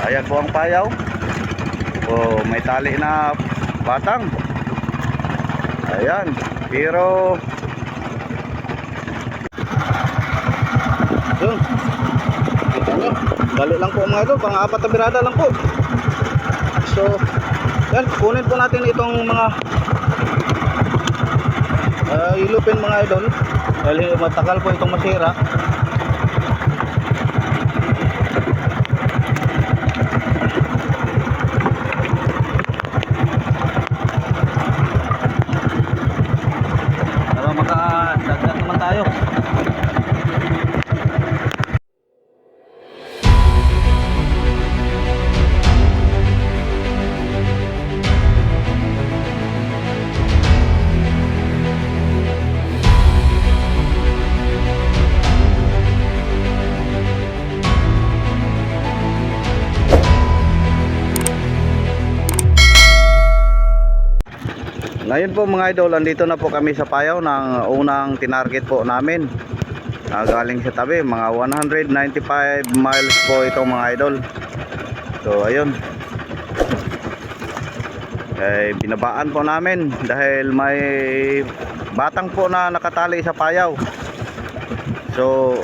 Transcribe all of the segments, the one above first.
Ayan po ang payaw. Oh, may tali na batang. Ayan, pero yun, kita nyo, dali lang po mga idol, pang apat na birada lang po. So yan, kunin po natin itong mga ilupin mga idol, dahil matagal po itong masira. Para makadagdag naman tayo. Ngayon po mga idol, andito na po kami sa payaw ng unang tinarget po namin. Galing sa tabi, mga 195 miles po itong mga idol. So ayun, binabaan po namin dahil may batang po na nakatali sa payaw. So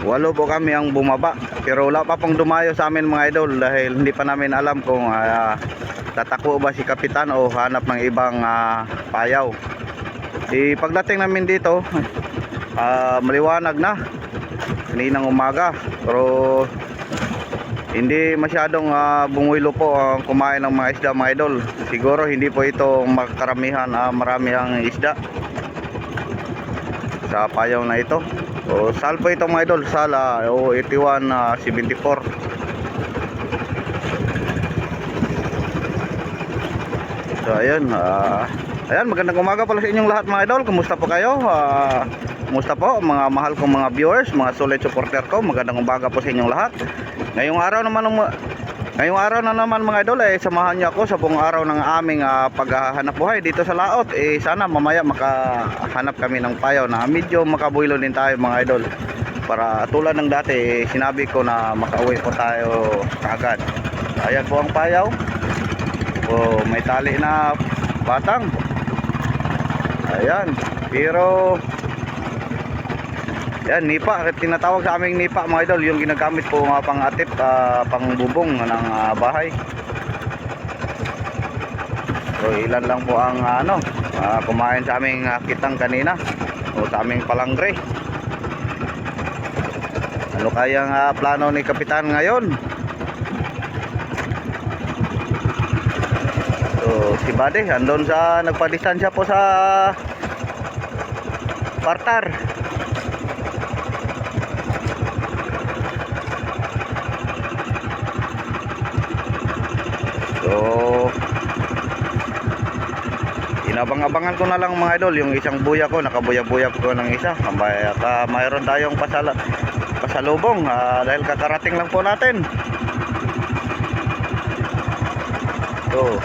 8 po kami ang bumaba, pero wala pa pong dumayo sa amin mga idol, dahil hindi pa namin alam kung tatako ba si kapitan o hanap ng ibang payaw. Pagdating namin dito, maliwanag na kaninang umaga, pero hindi masyadong bumuilo po ang kumain ng mga isda mga idol. Siguro hindi po ito makaramihan, marami ang isda sa payaw na ito. So sal po ito mga idol, sal 8174. So ayun, ayan, magandang umaga pala sa inyong lahat mga idol. Kumusta po kayo? Kumusta po mga mahal kong mga viewers, mga solid supporter ko? Magandang umaga po sa inyong lahat. Ngayong araw na naman mga idol, samahan niyo ako sa buong araw ng aming paghahanap buhay dito sa Laot. Sana mamaya makahanap kami ng payaw na medyo makabuilo din tayo mga idol. Para tulad ng dati, sinabi ko na makauwi po tayo kaagad. Ayan po ang payaw. Oh, may tali na batang. Ayan, pero yan, nipa, tinatawag sa aming nipa mga idol, yung ginagamit po mga pang-atip, pang-bubong ng bahay. So ilan lang po ang kumain sa aming kitang kanina o sa aming palangre. Ano kayang plano ni kapitan ngayon? So si Bade andun sa nagpadistansya po sa Partar. So inabang-abangan ko na lang mga idol yung isang buya ko, nakabuya-buya ko ng isa. Mayroon tayong pasalubong dahil kakarating lang po natin. So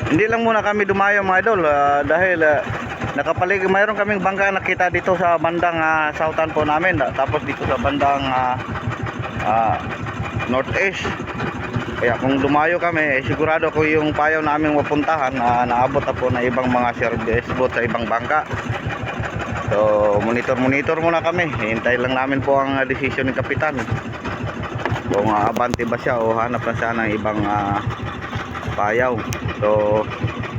hindi lang muna kami dumayo mga idol, dahil nakapaligid, mayroon kaming bangka nakita dito sa bandang southan po namin, tapos dito sa bandang northeast. Kaya kung dumayo kami, sigurado ko yung payaw naming mapuntahan naabot na po na ibang mga service boat sa ibang bangka. So monitor muna kami, hintay lang namin po ang desisyon ng kapitan kung abante ba siya o hanap na siya ng ibang payaw. So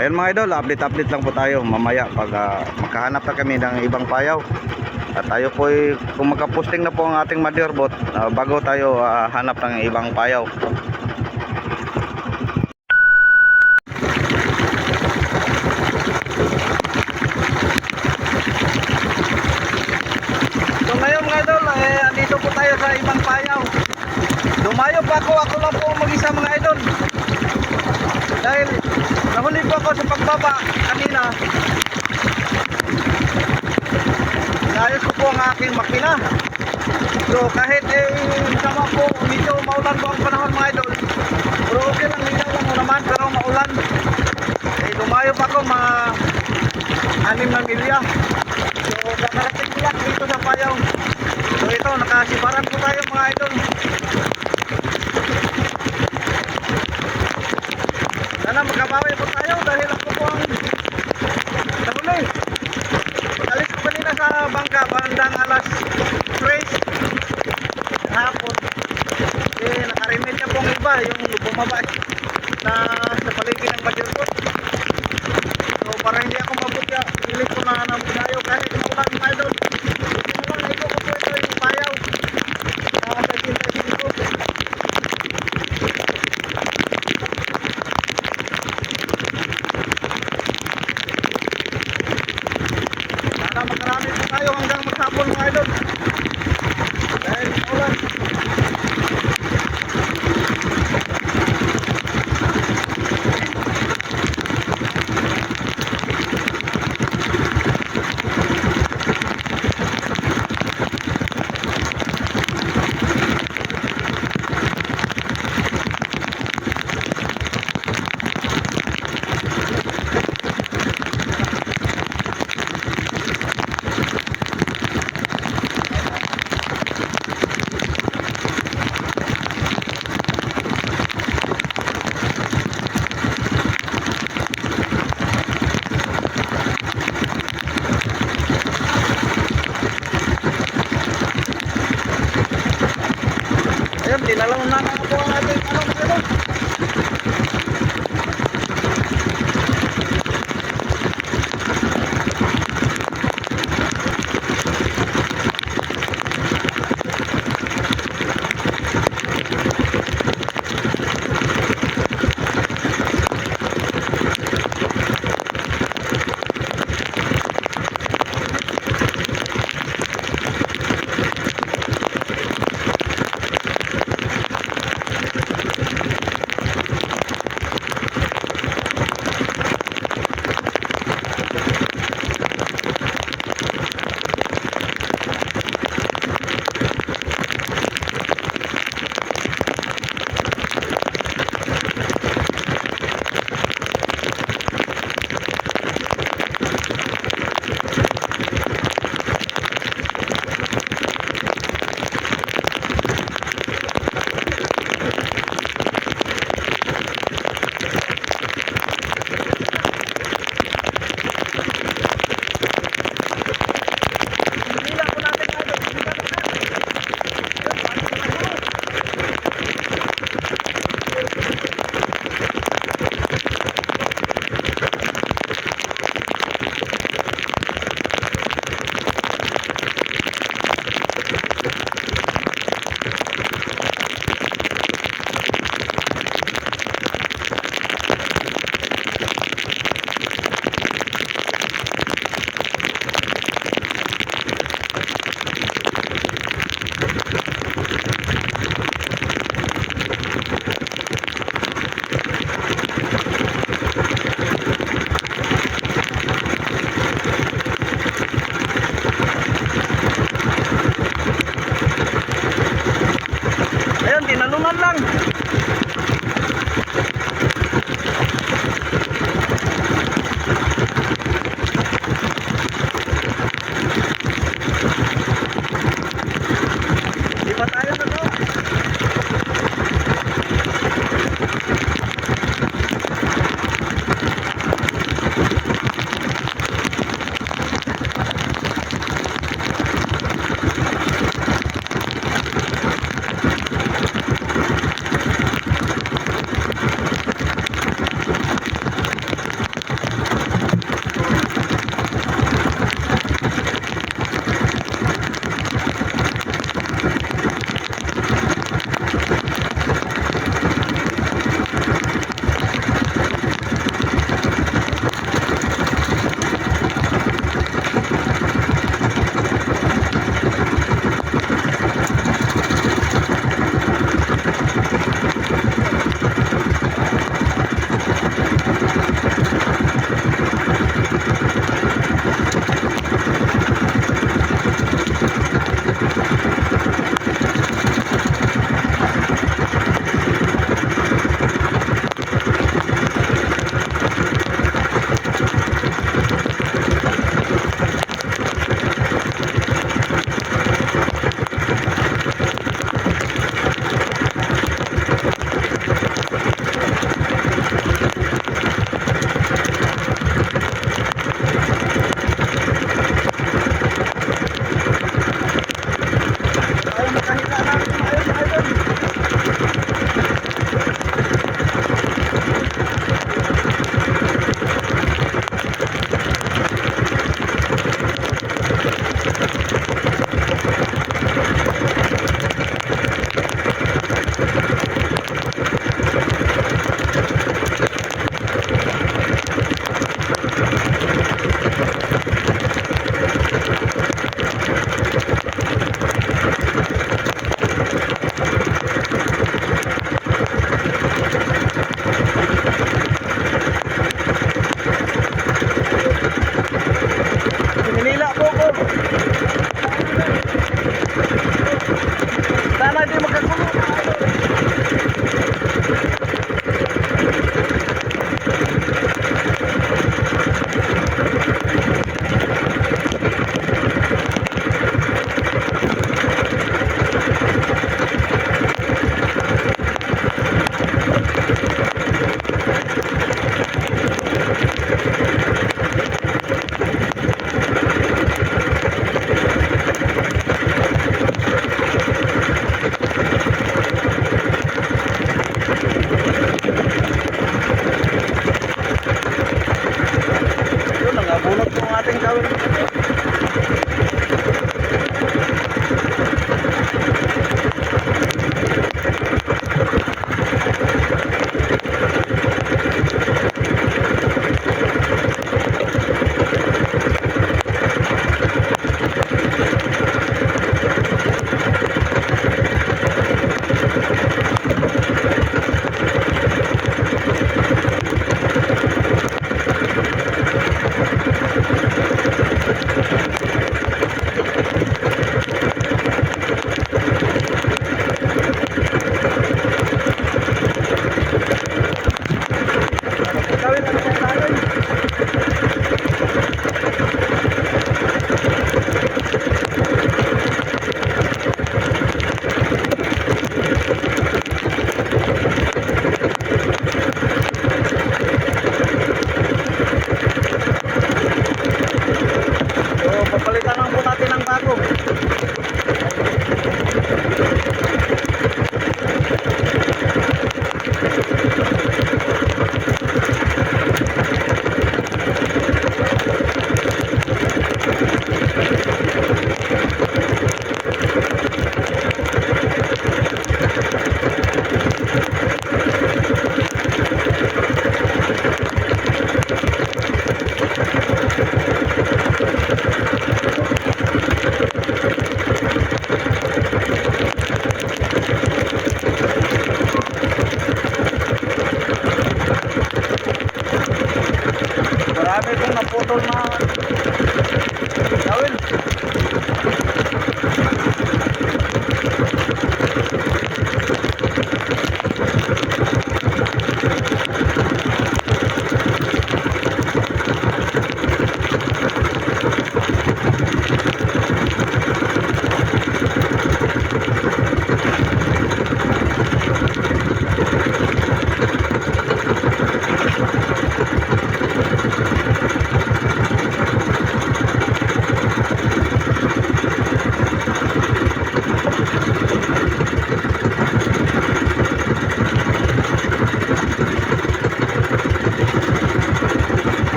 ayun mga idol, update lang po tayo mamaya pag makahanap na kami ng ibang payaw. At tayo po kung magka-posting na po ang ating motherboard, bago tayo hanap ng ibang payaw. So ngayon mga idol, andito po tayo sa ibang payaw. Dumayo pa ako lang po mag-isa mga idol, dahil nahuli po ako sa pagbaba kanina. Ayos ko po ang aking makina. So kahit sama po, medyo maulan po ang panahon mga idol, pero okay lang, hindi lang naman, pero maulan. Dumayo pa ako mga anim na milya. So kakarating ko lang dito sa Payaw. So ito, nakasibaran po tayo mga idol. Sana magkabawi po tayo dahil ako po ang nahuli. Pag-alis ko kanina sa bangka, bandang alas 3 hapon. Nakarinig niya pong iba, yung bumaba na sa paligid ng Majorpot. So para hindi ako mabutya, pilit ko na naminayo kahit umulan mga idol. Buti na lang, naigo ko po ito yung Payaw. Sa Sinta ko. Sana makarami po tayo hanggang maghapon mga idol. Dahil umulan. Ayun, dinalang na po ang ating ano.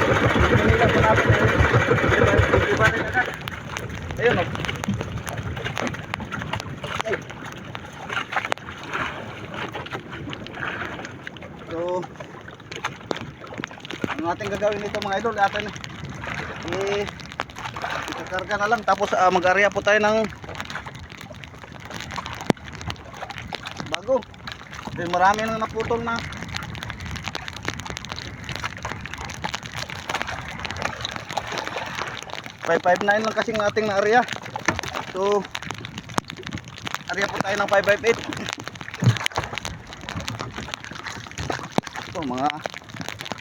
Manila po natin eh. Iba rin agad. Ayun o. Ay. So, ang ating gagawin nito mga idol, atin ikakarga na lang. Tapos mag-area po tayo ng bago. Dahil marami nang naputol na. .559 lang kasing ating na area. So area po tayo ng 558. So mga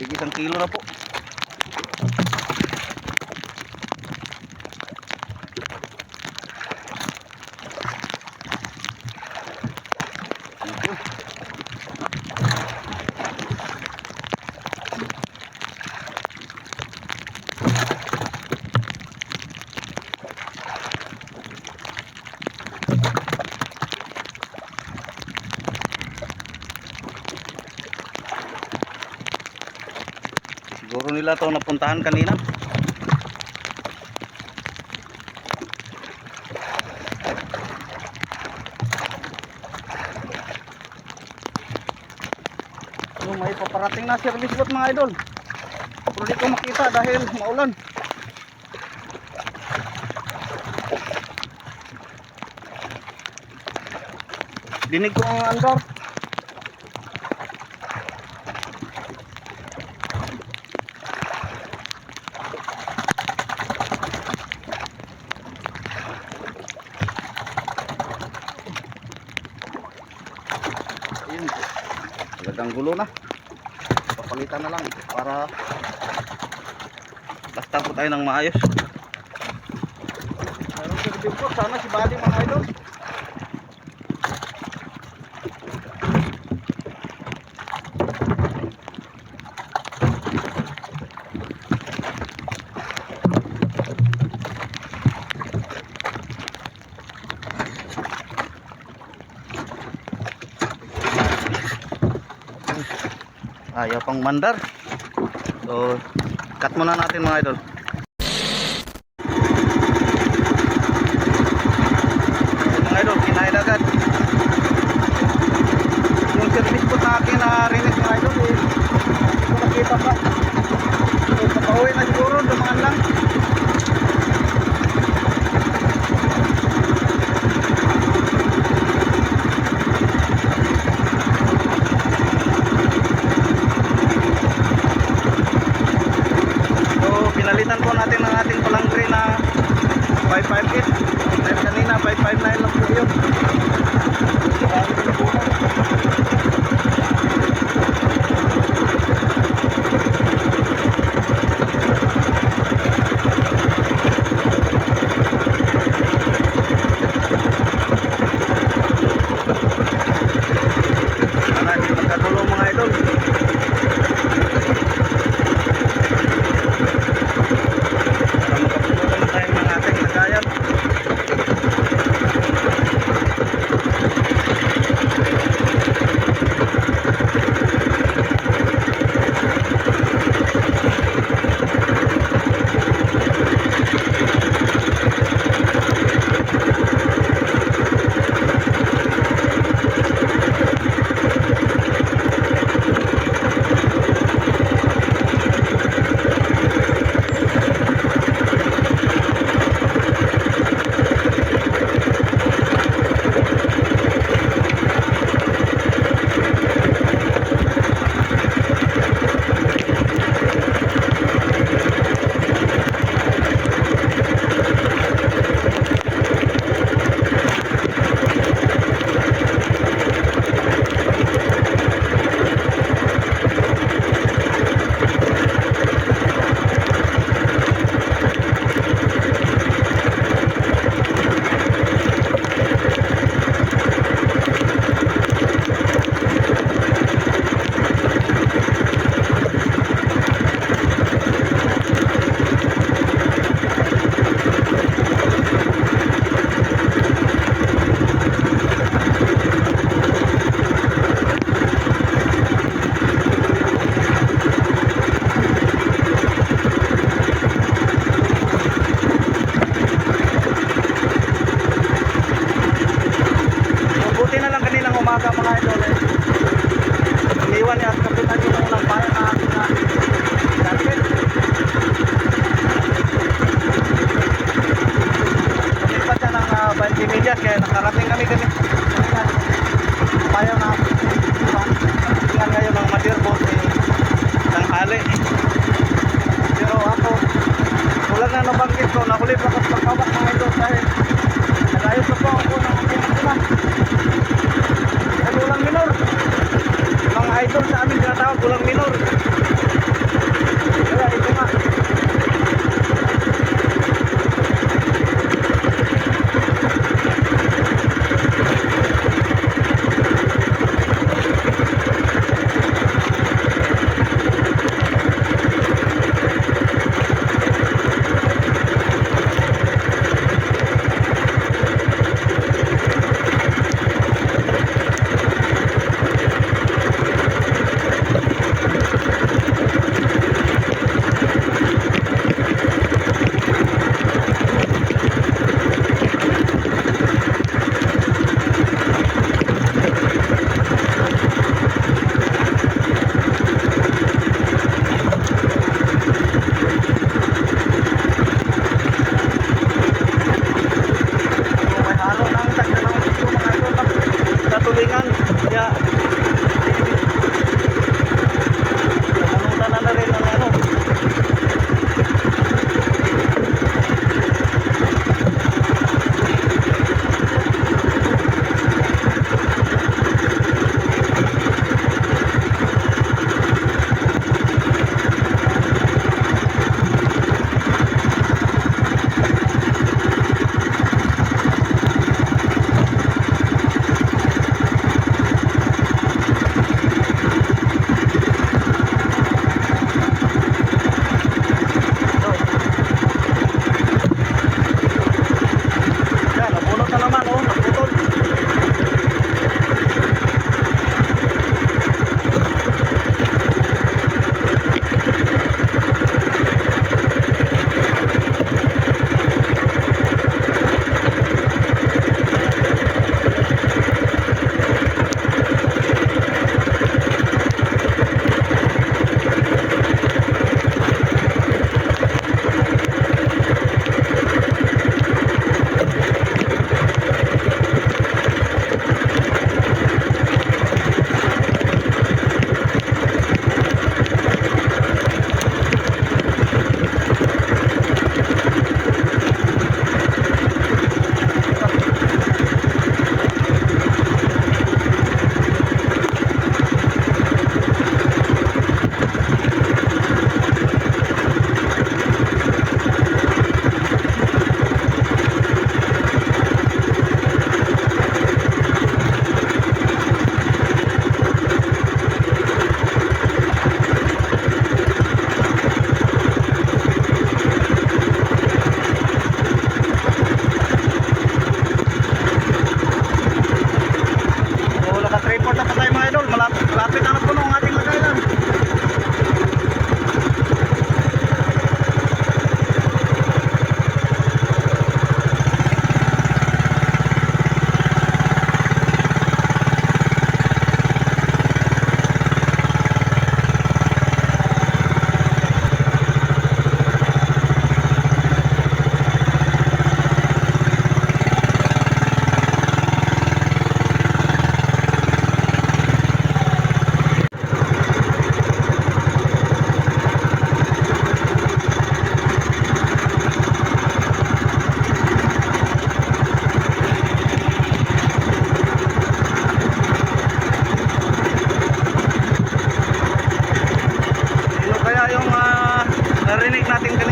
higit isang kilo na po. Siguro nila to napuntahan kanina. So, may paparating na service boat mga idol. Pero di ko makita dahil maulan. Dinig ko ang andar. Ayun po. Talagang gulo na. Papalitan na lang para basta po tayo ng maayos. Meron service po. Sana si Buddy mga idol. Ayaw pang mandar. So cut muna natin mga idol. Mga idol, kinain agad. Yung service po na akin na rinig mga idol eh, hindi ko nakita pa. So papauwi na siguro, dumaan lang. Pinalitan po natin ang ating palangre na 558. Dahil kanina 559 lang po yun. Sana hindi magkagulong mga idol. Para makapulong tayo ng ating lagayan.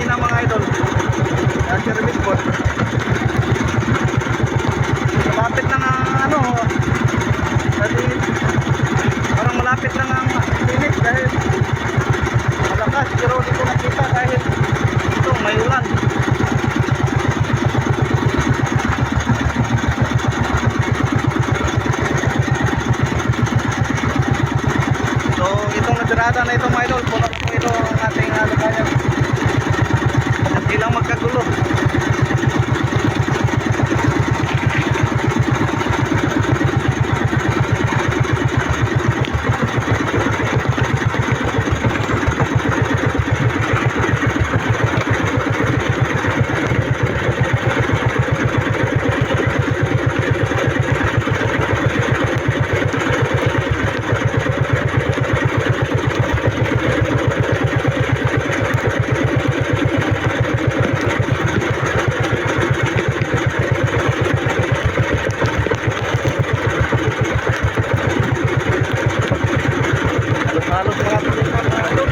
kanina mga idol. Service board. Malapit lang ang ano. Kasi parang malapit lang ang finish dahil malakas. Pero di ko nakita dahil ito may ulan. So itong natirada na ito mga idol, puno po ito ang ating lagayan. Hindi lang magkagulo. Halos mga pulisan mga idol.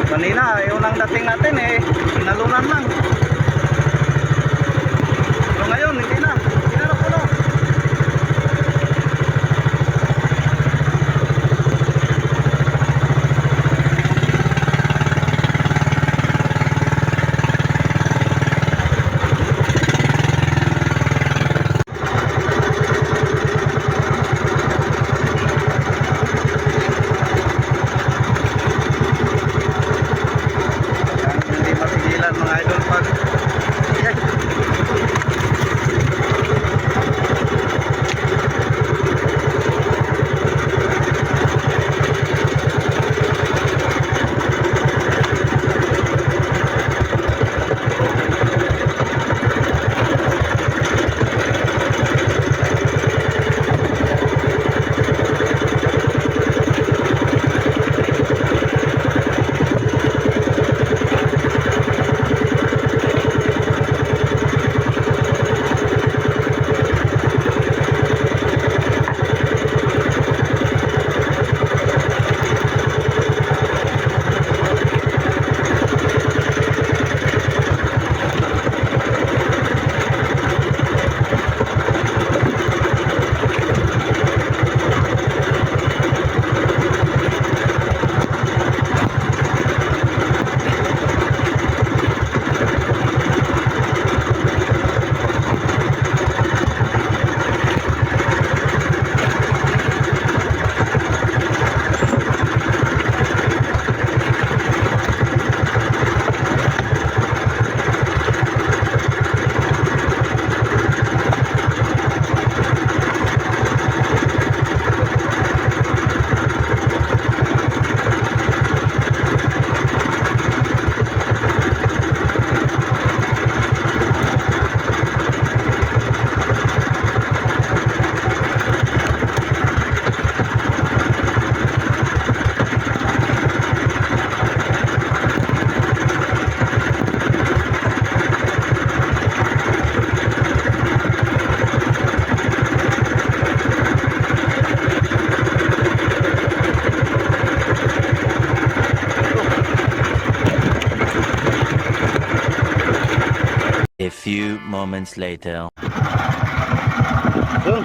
Kanina, yung nang dating natin nalunan lang. Pero ngayon, hindi na. Hindi na puno. Hindi mapigilan mga idol pag few moments later. Yun.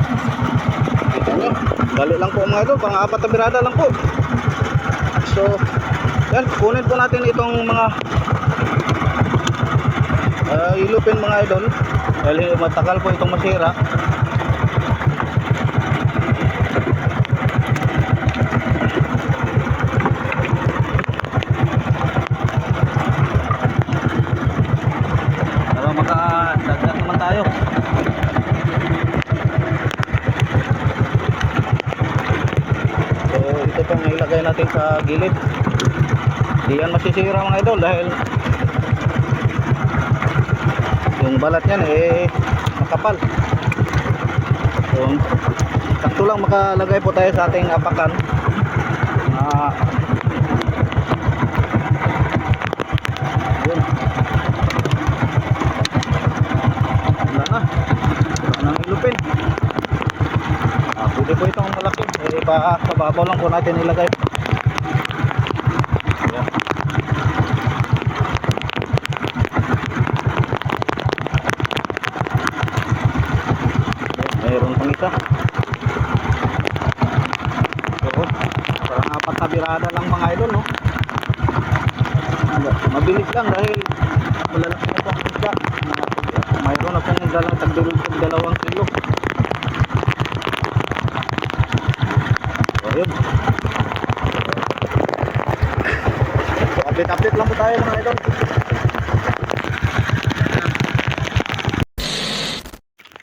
Kita nyo. Dali lang po mga idol. Pang 4 na birada lang po. So, yan. Kunin po natin itong mga ilupin mga idol. Dahil matagal po itong masira. Para makadagdag naman tayo. So ito pong ilagay natin sa gilid. Di yan masisira mga idol dahil yung balat niyan makapal. So sakto lang makalagay po tayo sa ating apakan na yun. Wala na. Wala nang ilupin. Pwede po itong malaki. Sa babaw lang po natin ilagay. Ayan. Mayroon pang isa. So, parang 4 na birada lang mga idol, no? Mabilis lang dahil malalaki na po ang isda. Mayroon na pong dalang tagdulog ng 2 kilo. So, yun. So, update lang po tayo mga idol.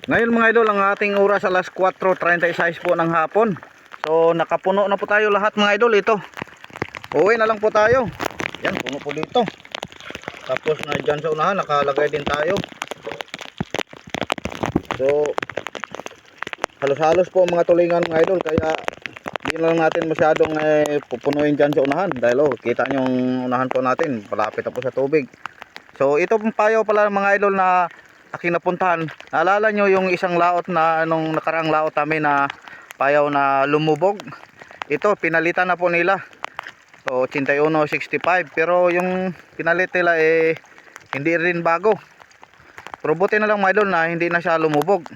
Ngayon mga idol, ang ating oras alas 4:36 po ng hapon. So nakapuno na po tayo lahat mga idol. Ito, uwi na lang po tayo. Yan, puno po dito. Tapos na dyan sa unahan nakalagay din tayo. So halos-halos po mga tulingan mga idol. Kaya hindi na lang natin masyadong pupunuin dyan sa unahan. Dahil kita nyo yung unahan po natin, palapit na po sa tubig. So ito pong payo pala mga idol na aking napuntahan. Naalala nyo yung isang laot na nung nakaraang laot namin na payaw na lumubog. Ito pinalitan na po nila. So 81.65, pero yung pinalit nila hindi rin bago. Pero buti na lang mga idol na hindi na siya lumubog.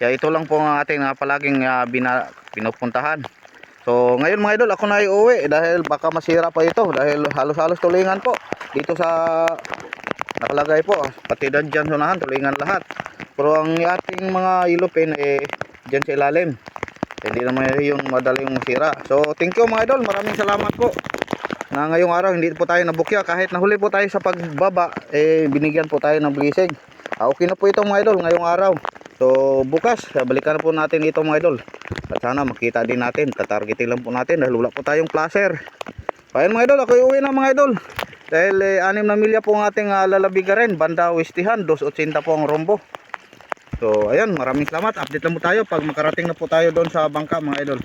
Kaya ito lang po ang ating palaging pinupuntahan. So ngayon mga idol, ako na iuwi dahil baka masira pa ito dahil halos-halos tulingan po dito sa nakalagay po, pati dyan sunahan tulingan lahat. Pero ang ating mga ilupin dyan sa ilalim, hindi naman yung madaling masira. So thank you mga idol, maraming salamat po na ngayong araw hindi po tayo nabukya. Kahit nahuli po tayo sa pagbaba, binigyan po tayo ng blessing. Okay na po ito mga idol ngayong araw. So bukas balikan na po natin ito mga idol. At sana makita din natin, tatargetin lang po natin dahil wala po tayong placer. Ayan mga idol, ako uwi na mga idol. Dahil 6 na milya po ang ating lalabigarin, banda Westihan, 2.80 po ang rombo. So ayan, maraming salamat. Update lang po tayo pag makarating na po tayo doon sa bangka mga idol.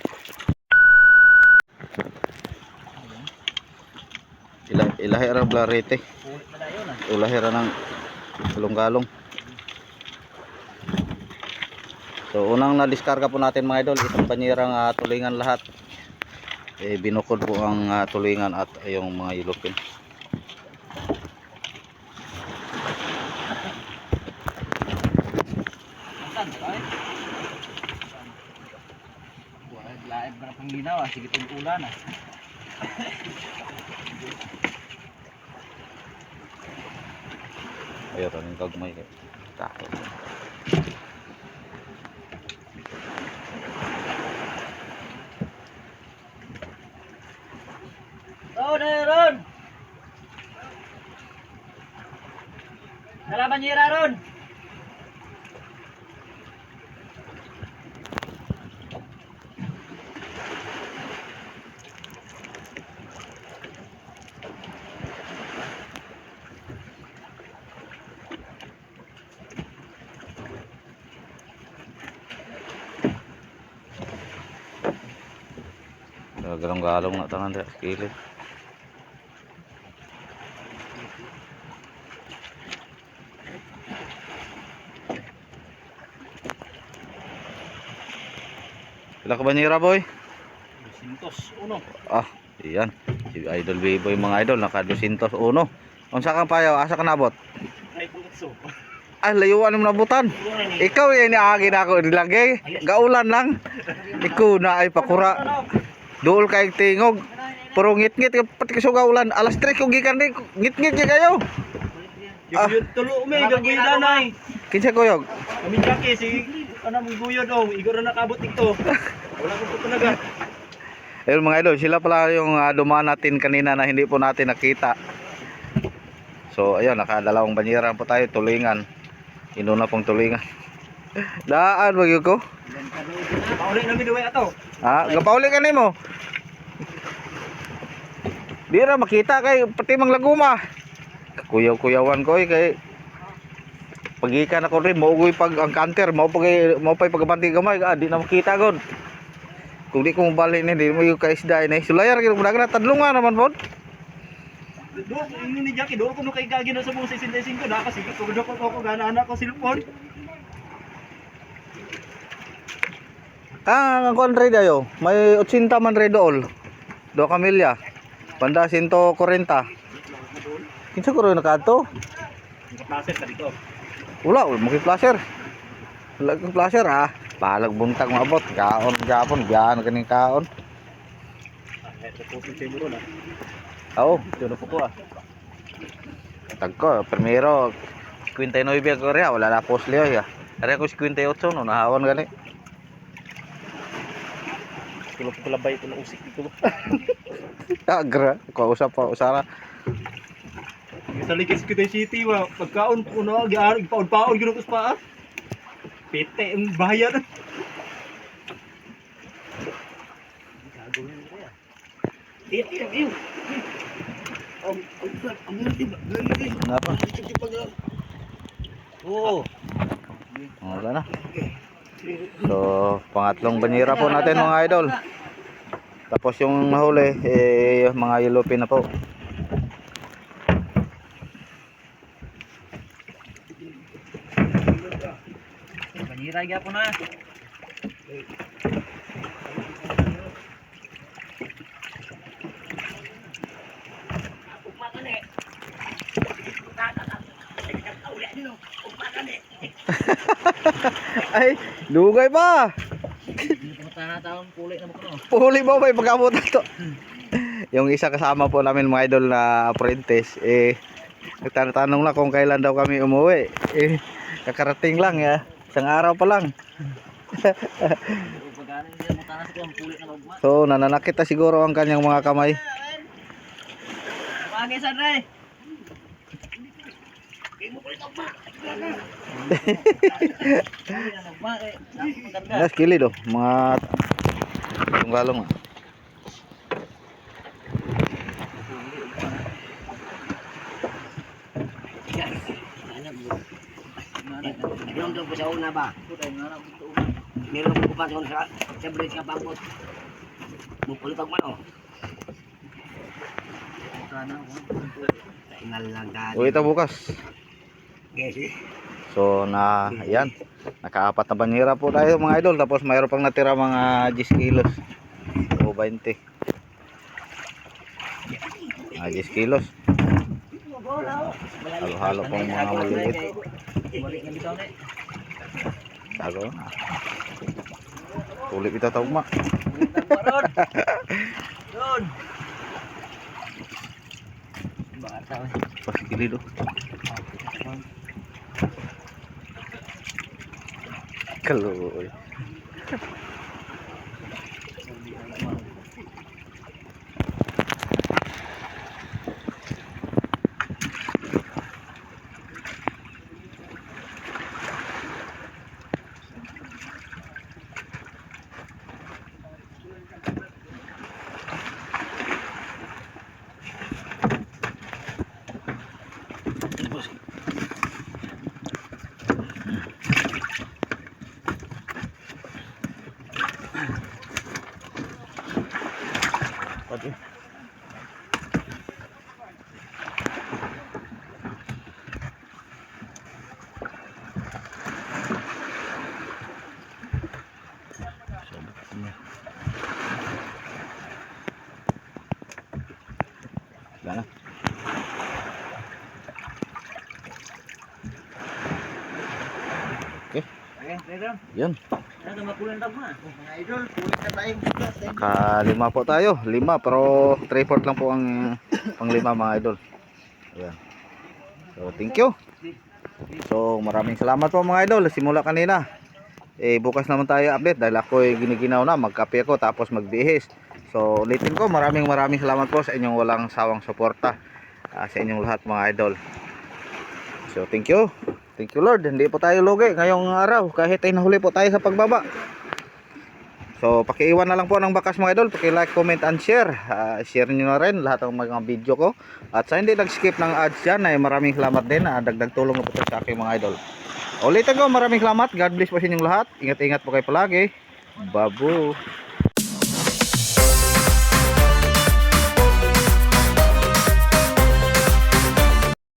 Ilahira blarete. Ilahira ng galong-galong. So unang na-discarga po natin mga idol, itong banyerang tulingan lahat. Binukod po ang tulingan at yung mga ilupin. Laib na pangginaw, sige itong ulan Ayun, ang kagmay kayo. Ron! Dala banyera Ron! Galong-galong na tangan sa kilid. Pila ka banyera boy? 201. Ah, iyan. Si Idol B-Boy mga idol, naka 201. Unsa kang payaw, asa ka nabot? Ay, puso. Ah, layuan mo nabutan. Ikaw yung iniagin ako nilagay. Gaulan lang. Ikaw na ay pakura. Dool kay tingog. Puro ngit-ngit pati kaso gaulan. Alas 3 kung gikan di ngit-ngit di kayo. Yung tulo may gagawin nanay. Kinsa kuyog? Kami jaki si ano mo guyo daw. Igor na nakabot dito. Wala ko talaga. Ayun mga idol, sila pala yung dumaan natin kanina na hindi po natin nakita. So ayun, nakadalawang banyera po tayo, tulingan. Inuna pong tulingan. Daan wag ko. Pauli na midway ato. Ha, gapauli ka nimo. Di ra makita kay pati mang laguma. Kuyaw-kuyawan ko kay pagikan ako rin maugoy pag ang counter mo pay pagabanti gamay di na makita god. Kung di ko mabalik ni di mo yung kaisda ni sulayar gyud dagan tadlungan naman pod. Do yung ni Jackie do ko no kay gagi na sa buong 65 na kasi ko ko gana anak ko cellphone. Ang kontre dayo, may 80 man re dool. Do kamilya. Banda 140. Kinsa ko rin nakato? Nakaplacer ka dito. Wala, maki-flasher. Wala kang flasher ha. Balag buntag maabot, kaon gapon, biyan kaning kaon. Ito po si Chemuro na. Oo, Ito na po ko ah. tagko, primero 59 ko rin, wala na post liyo ya. Ari ko 58 no, nahawan gani. Tulog ko labay ko na usik dito. Agra, ko usap pa usara. Sa Liquid City wa pagkaon ko na giarog paon-paon gyud ko pa. Pete ang bayan. Napa? Oo. Wala na. So, pangatlong banyera po natin mga idol. Tapos yung nahuli, mga yellowfin na po. Banira gyapon na. Ay, dugay pa. Pumunta na taon puli na mo ko no. Puli mo may pagkamot to. Yung isa kasama po namin mga idol na apprentice, nagtatanong lang kung kailan daw kami umuwi. Kakarating lang ya. Isang araw pa lang. So, nananakit na siguro ang kanyang mga kamay. Pagi san re. Nas kilid oh, mga tunggalong. Meron doon po sa una ba? Meron po pa doon sa bridge ka pangkot. Mupulitag man o. Tingal lang dahil. Uwi ta bukas. Yes. So na, yan. Nakaapat na banyera po tayo mga idol. Tapos mayroon pang natira mga 10 kilos. O 20. Mga 10 kilos. Halo-halo pong mga maliit. Sago na. Tulik kita tawag ma. Doon. Pasikili do. Kaloy. Yun. Ano makulang tag na? Mga idol, kulit na tayo. Kalima po tayo. 5 pero 3/4 lang po ang pang-5 mga idol. Ayan. So thank you. So maraming salamat po mga idol. Simula kanina. Bukas naman tayo update dahil ako giniginaw na. Magkape ko tapos magbihis. So ulitin ko, maraming salamat po sa inyong walang sawang suporta sa inyong lahat mga idol. So thank you. Thank you Lord. Hindi po tayo lugi ngayong araw kahit ay nahuli po tayo sa pagbaba. So pakiiwan na lang po ng bakas mga idol. Paki-like, comment and share. Share niyo na rin lahat ng mga video ko. At sa hindi nag-skip ng ads dyan ay maraming salamat din. Dagdag tulong na po ito sa aking mga idol. Ulitin ko, maraming salamat. God bless po sa inyong lahat. Ingat-ingat po kayo palagi. Babu.